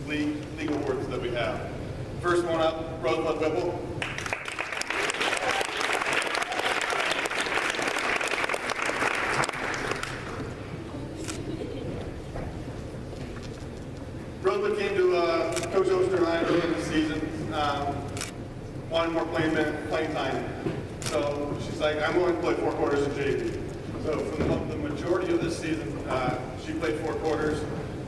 league awards that we have. First one up, Rosebud Whipple. Rosebud came to Coach Osterline early in the season, wanted more playing time. So she's like, I'm willing to play 4 quarters in JV. So for the majority of this season, she played 4 quarters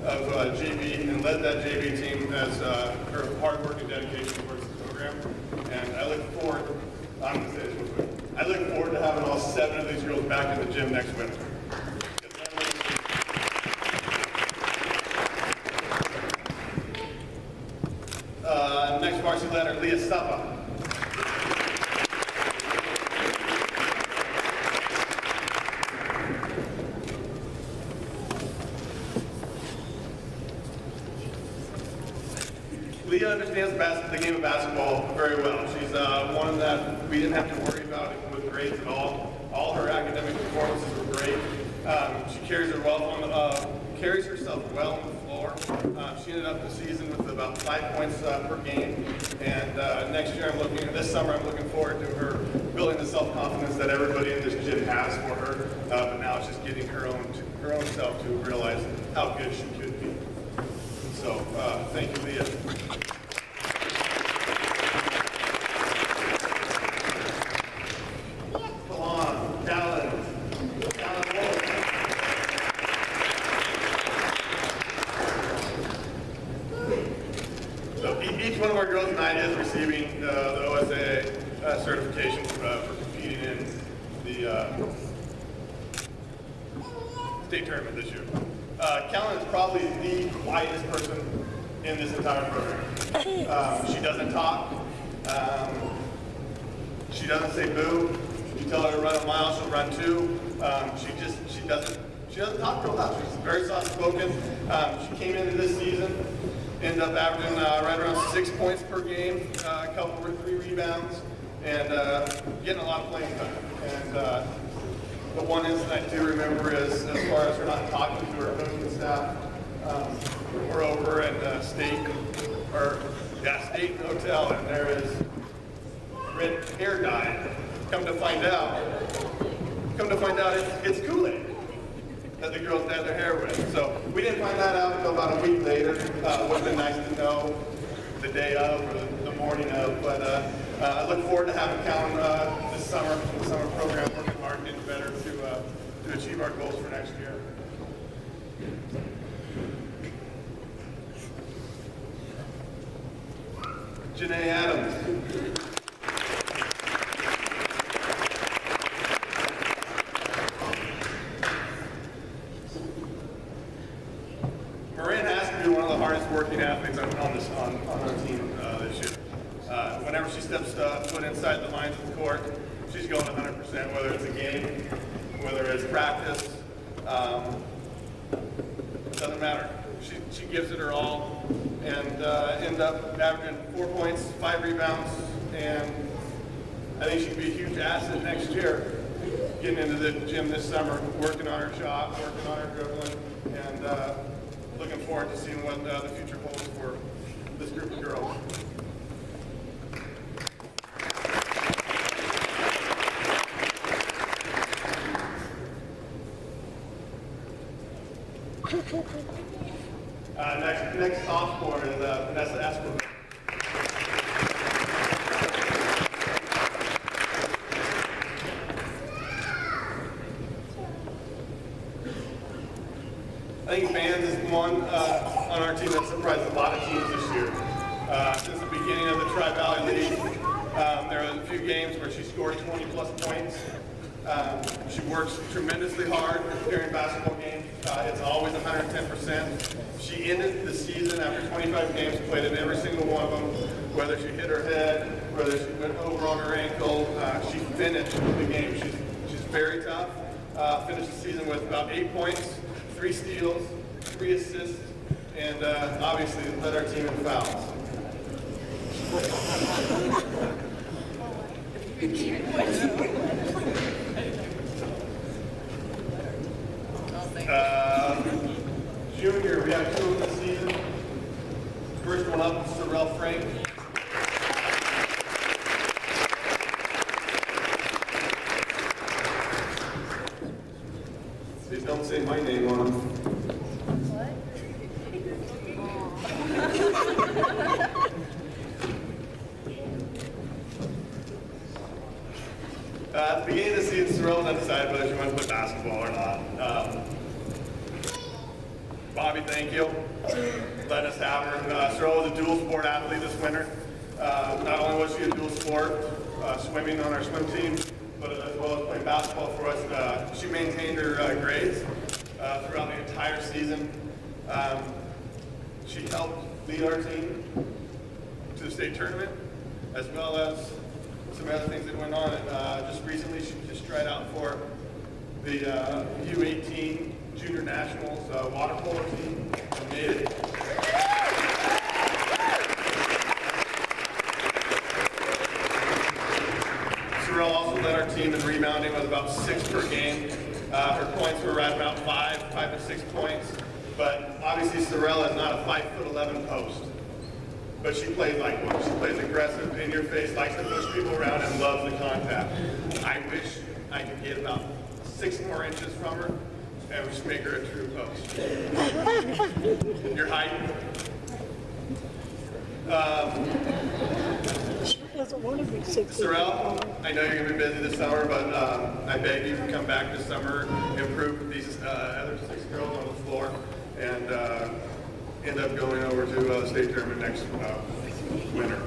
of JV and led that JV team as her hard work and dedication towards the program. And I look forward, I'm going to say this real quick, I look forward to having all 7 of these girls back in the gym next winter. Next varsity letter, Leah Suppa. Leah understands the game of basketball very well. She's one that we didn't have to worry about with grades at all. All her academic performances were great. She carries herself well on the floor. She ended up the season with about 5 points per game. And this summer I'm looking forward to her building the self-confidence that everybody in this gym has for her. But now it's just getting her own self to realize how good she could be. So thank you, Leah. Each one of our girls tonight is receiving the OSA certification for competing in the state tournament this year. Callan is probably the quietest person in this entire program. She doesn't talk. She doesn't say boo. You tell her to run a mile, she'll run 2. She doesn't talk real loud. She's very soft-spoken. She came into this season, ended up averaging right around 6 points per game, a couple or 3 rebounds, and getting a lot of playing time. And the one incident I do remember is, as far as her not talking to her coaching staff, we're over at State Hotel, and there is red hair dye. Come to find out, it's Kool-Aid that the girls dyed their hair with. So we didn't find that out until about a week later. Would have been nice to know the day of or the morning of. But I look forward to having Callan this summer, the summer program, working hard, getting better to achieve our goals for next year. Janae Adams. Working athletes on our team this year. Whenever she steps foot inside the lines of the court, she's going 100%, whether it's a game, whether it's practice, doesn't matter. She gives it her all and end up averaging 4 points, 5 rebounds, and I think she'd be a huge asset next year, getting into the gym this summer, working on her shot, working on her dribbling, and looking forward to seeing what the future holds for this group of girls. Next sophomore is Vanessa Escobar. I think Vans is one on our team that surprised a lot of teams this year. Since the beginning of the Tri-Valley League, there were a few games where she scored 20-plus points. She works tremendously hard during basketball games. It's always 110%. She ended the season after 25 games, played in every single one of them, whether she hit her head, whether she went over on her ankle. She finished the game. She's very tough. Finished the season with about 8 points, 3 steals, 3 assists, and obviously led our team in fouls. Junior, we have 2 this season. come up, Sorrel Frank. Please don't say my name on them. At the beginning of the season, Sorrel undecided whether she wanted to play basketball or not. Bobby, thank you. Let us have her. Sorrel was a dual sport athlete this winter. Not only was she a dual sport, swimming on our swim team, but as well as playing basketball for us. She maintained her grades throughout the entire season. She helped lead our team to the state tournament, as well as some other things that went on. And just recently, she just tried out for the U18 Junior Nationals water polo team and made it. Sorrel also led our team in rebounding with about 6 per game. Her points were right about 5 to 6 points. But obviously Sorrel is not a 5'11" post. But she plays like one. She plays aggressive, in your face, likes to push people around, and loves the contact. I wish I could get about 6 more inches from her and just make her a true post. Your height. Doesn't want to be 6 Sorrel, I know you're going to be busy this summer, but I beg you to come back this summer, improve these other 6 girls on the floor, and end up going over to the state tournament next winter.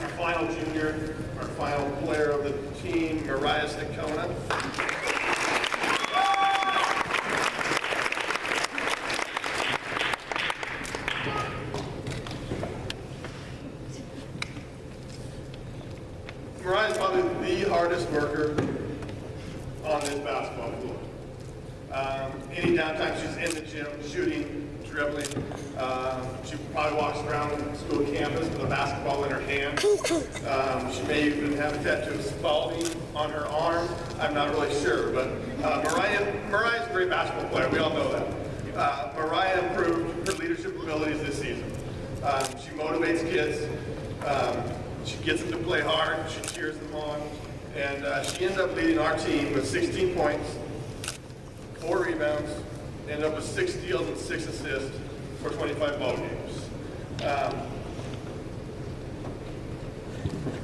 Our final junior, our final player of the team, Mariah Stakona. Mariah is probably the hardest worker on this basketball floor. Any downtime she's in the gym, shooting, dribbling. She probably walks around school campus with a basketball in her hand. She may even have a tattoo of Spalding on her arm. I'm not really sure, but Mariah's a great basketball player. We all know that. Mariah improved her leadership abilities this season. She motivates kids. She gets them to play hard. She cheers them on. And she ended up leading our team with 16 points, 4 rebounds, ended up with 6 steals and 6 assists for 25 ball games.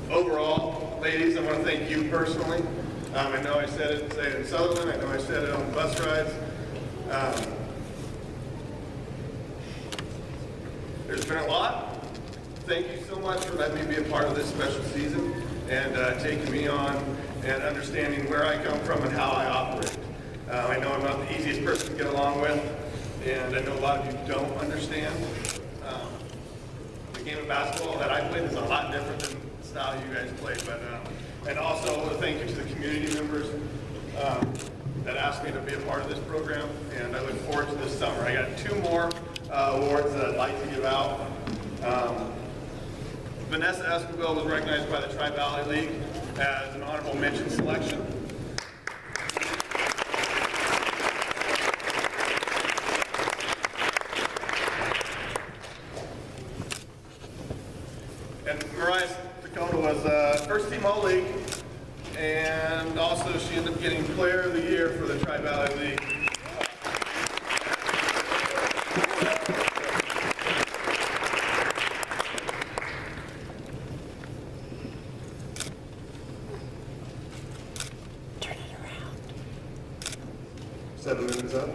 Overall, ladies, I want to thank you personally. I know I said it in Sutherland. I know I said it on bus rides. There's been a lot. Thank you so much for letting me be a part of this special season and taking me on and understanding where I come from and how I operate. I know I'm not the easiest person to get along with, and I know a lot of you don't understand. The game of basketball that I played is a lot different than the style you guys play. But and also a thank you to the community members that asked me to be a part of this program, and I look forward to this summer. I got 2 more awards that I'd like to give out. Vanessa Escobar was recognized by the Tri-Valley League as an honorable mention selection. And Mariah Stakona was first team All-League, and also she ended up getting Player of the Year for the Tri-Valley League. Turn it around. 7 minutes up.